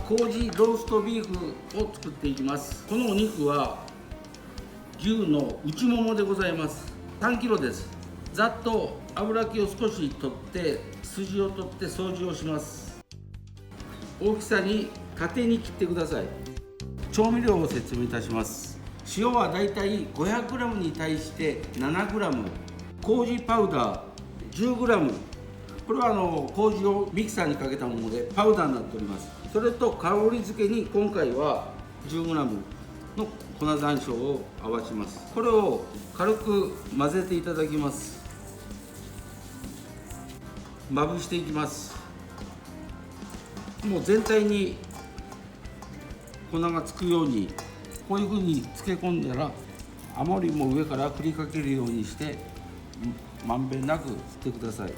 麹ローストビーフを作っていきます。このお肉は牛の内ももでございます。3キロです。ざっと油気を少し取って筋を取って掃除をします。大きさに縦に切ってください。調味料を説明いたします。塩はだいたい 500g に対して7g、 麹パウダー 10g、 これは麹をミキサーにかけたものでパウダーになっております。それと香り付けに今回は 10g の粉山椒を合わします。これを軽く混ぜていただきます。まぶしていきます。もう全体に粉がつくようにこういうふうに漬け込んだら、あまりも上から振りかけるようにしてまんべんなく振ってください。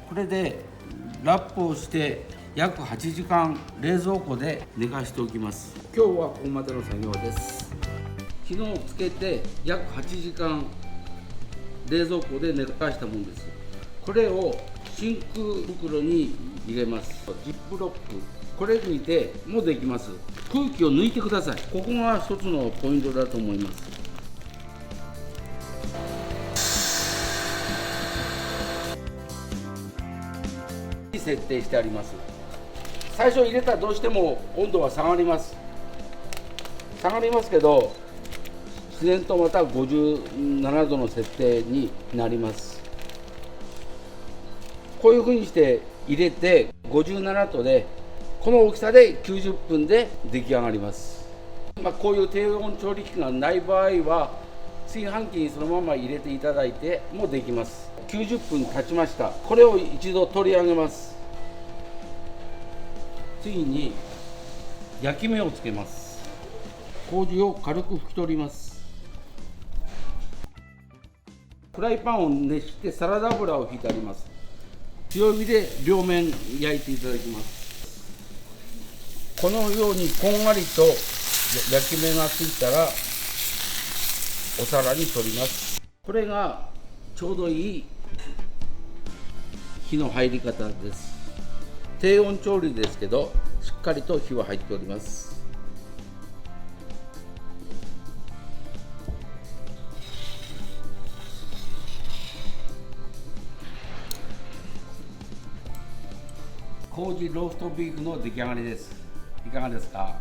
これでラップをして約8時間冷蔵庫で寝かしておきます。今日はここまでの作業です。昨日つけて約8時間冷蔵庫で寝かしたものです。これを真空袋に入れます。ジップロック、これ抜いてもうできます。空気を抜いてください。ここが一つのポイントだと思います。設定してあります。最初入れたらどうしても温度は下がります。下がりますけど、自然とまた57度の設定になります。こういうふうにして入れて57度で、この大きさで90分で出来上がります。こういう低温調理器がない場合は炊飯器にそのまま入れていただいてもできます。90分経ちました。これを一度取り上げます。次に焼き目をつけます。麹を軽く拭き取ります。フライパンを熱してサラダ油を引いてあります。強火で両面焼いていただきます。このようにこんがりと焼き目がついたらお皿に取ります。これがちょうどいい火の入り方です。低温調理ですけどしっかりと火は入っております。麹ローストビーフの出来上がりです。いかがですか？